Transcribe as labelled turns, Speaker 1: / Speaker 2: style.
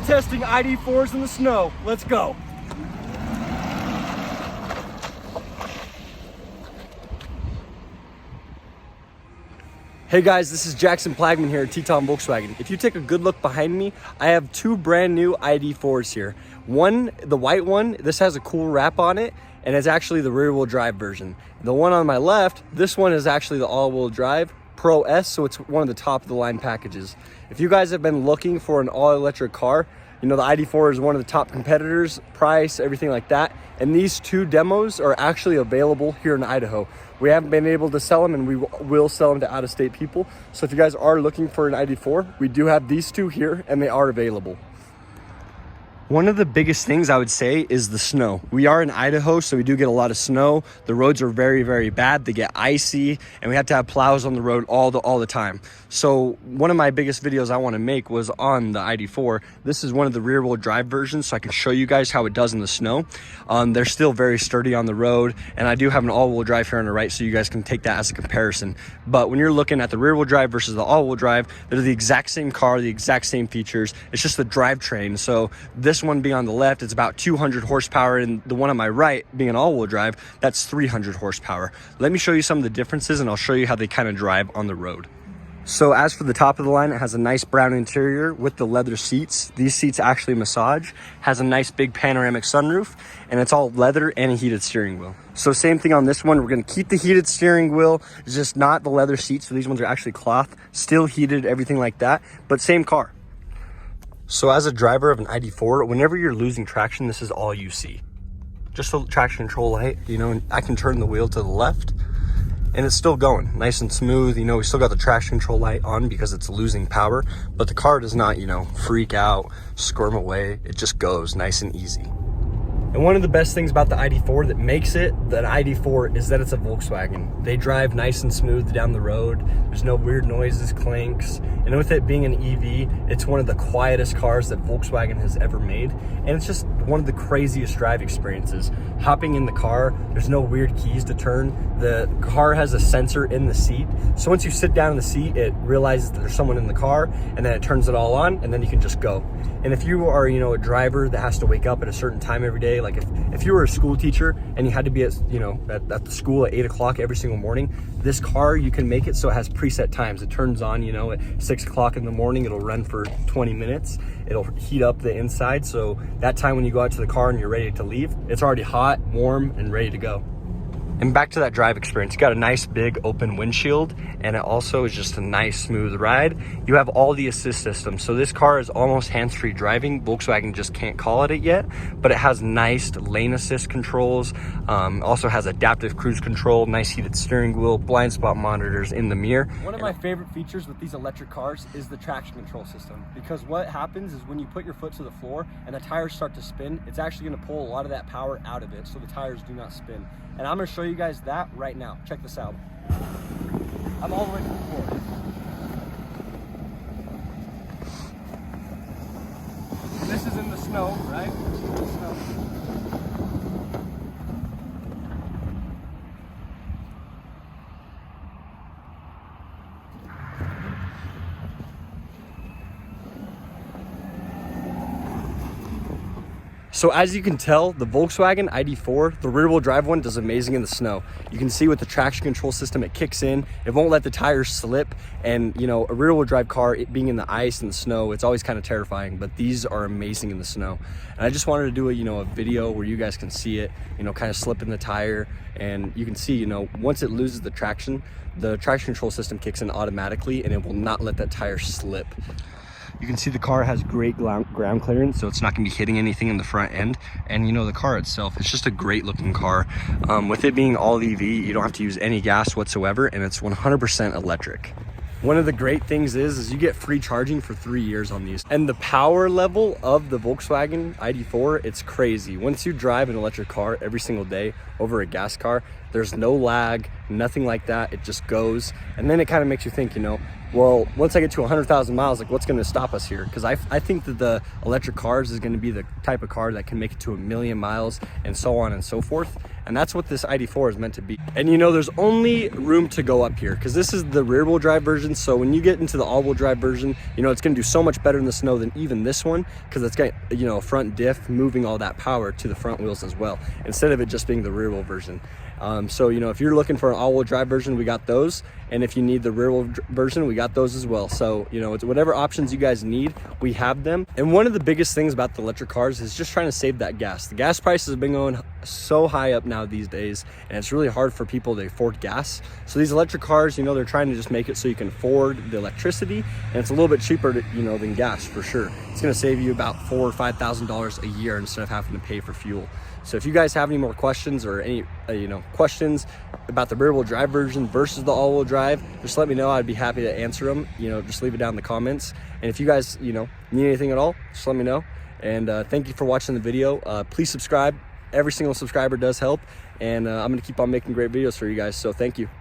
Speaker 1: testing ID.4s in the snow. Let's go. Hey guys, this is Jackson Plagman here at Teton Volkswagen. If you take a good look behind me, I have two brand new ID.4s here. One, the white one, this has a cool wrap on it, and it's actually the rear wheel drive version. The one on my left, this one is actually the all wheel drive Pro S, so it's one of the top of the line packages. If you guys have been looking for an all electric car, you know the ID.4 is one of the top competitors, price, everything like that. And these two demos are actually available here in Idaho. We haven't been able to sell them, and we will sell them to out-of-state people. So if you guys are looking for an ID.4, we do have these two here, and they are available. One of the biggest things I would say is the snow. We are in Idaho, so we do get a lot of snow. The roads are very, very bad. They get icy, and we have to have plows on the road all the time. So one of my biggest videos I want to make was on the ID.4. This is one of the rear wheel drive versions, so I can show you guys how it does in the snow. They're still very sturdy on the road, and I do have an all-wheel drive here on the right, so you guys can take that as a comparison. But when you're looking at the rear wheel drive versus the all-wheel drive, they're the exact same car, the exact same features. It's just the drivetrain. So this one being on the left, it's about 200 horsepower, and the one on my right being an all-wheel drive, that's 300 horsepower. Let me show you some of the differences, and I'll show you how they kind of drive on the road. So as for the top of the line, it has a nice brown interior with the leather seats. These seats actually massage, has a nice big panoramic sunroof, and it's all leather and a heated steering wheel. So same thing on this one, we're gonna keep the heated steering wheel, it's just not the leather seats. So these ones are actually cloth, still heated, everything like that, but same car. So as a driver of an ID.4, whenever you're losing traction, this is all you see. Just the traction control light, you know, and I can turn the wheel to the left and it's still going nice and smooth. You know, we still got the traction control light on because it's losing power, but the car does not, you know, freak out, squirm away. It just goes nice and easy. And one of the best things about the ID.4 that makes it the ID.4 is that it's a Volkswagen. They drive nice and smooth down the road. There's no weird noises, clanks. And with it being an EV, it's one of the quietest cars that Volkswagen has ever made. And it's just one of the craziest drive experiences. Hopping in the car, there's no weird keys to turn. The car has a sensor in the seat. So once you sit down in the seat, it realizes that there's someone in the car, and then it turns it all on, and then you can just go. And if you are, you know, a driver that has to wake up at a certain time every day, like if you were a school teacher and you had to be at, you know, at the school at 8 o'clock every single morning, this car, you can make it so it has preset times. It turns on, you know, at 6 o'clock in the morning, it'll run for 20 minutes. It'll heat up the inside. So that time when you go out to the car and you're ready to leave, it's already hot, warm, and ready to go. And back to that drive experience, you got a nice big open windshield, and it also is just a nice smooth ride. You have all the assist systems. So this car is almost hands-free driving. Volkswagen just can't call it yet, but it has nice lane assist controls. Also has adaptive cruise control, nice heated steering wheel, blind spot monitors in the mirror. One of my favorite features with these electric cars is the traction control system, because what happens is when you put your foot to the floor and the tires start to spin, it's actually gonna pull a lot of that power out of it so the tires do not spin. And I'm gonna show you guys that right now. Check this out. I'm all the way to the floor. And this is in the snow, right? This is in the snow. So as you can tell, the Volkswagen ID.4, the rear wheel drive one, does amazing in the snow. You can see with the traction control system, it kicks in, it won't let the tires slip. And you know, a rear wheel drive car, it being in the ice and the snow, it's always kind of terrifying, but these are amazing in the snow. And I just wanted to do a, you know, a video where you guys can see it, you know, kind of slip in the tire, and you can see, you know, once it loses the traction control system kicks in automatically, and it will not let that tire slip. You can see the car has great ground clearance, so it's not going to be hitting anything in the front end. And you know, the car itself, it's just a great looking car. With it being all EV, you don't have to use any gas whatsoever, and it's 100% electric. One of the great things is you get free charging for 3 years on these. And the power level of the Volkswagen ID.4, it's crazy. Once you drive an electric car every single day over a gas car, There's no lag, nothing like that. It just goes. And then it kind of makes you think, you know, well, once I get to 100,000 miles, like what's going to stop us here? Because I think that the electric cars is going to be the type of car that can make it to 1,000,000 miles and so on and so forth. And that's what this ID.4 is meant to be. And you know, there's only room to go up here because this is the rear wheel drive version. So when you get into the all wheel drive version, you know, it's going to do so much better in the snow than even this one, because it's got, you know, a front diff moving all that power to the front wheels as well, instead of it just being the rear wheel version. So, you know, if you're looking for an all-wheel drive version, we got those. And if you need the rear wheel version, we got those as well. So, you know, it's whatever options you guys need, we have them. And one of the biggest things about the electric cars is just trying to save that gas. The gas prices have been going so high up now these days, and it's really hard for people to afford gas. So these electric cars, you know, they're trying to just make it so you can afford the electricity, and it's a little bit cheaper, you know, than gas for sure. It's going to save you about $4,000 or $5,000 a year instead of having to pay for fuel. So if you guys have any more questions or any you know, questions about the rear wheel drive version versus the all wheel drive, just let me know. I'd be happy to answer them. You know, just leave it down in the comments. And if you guys, you know, need anything at all, just let me know. And thank you for watching the video. Please subscribe. Every single subscriber does help, and I'm gonna keep on making great videos for you guys, so thank you.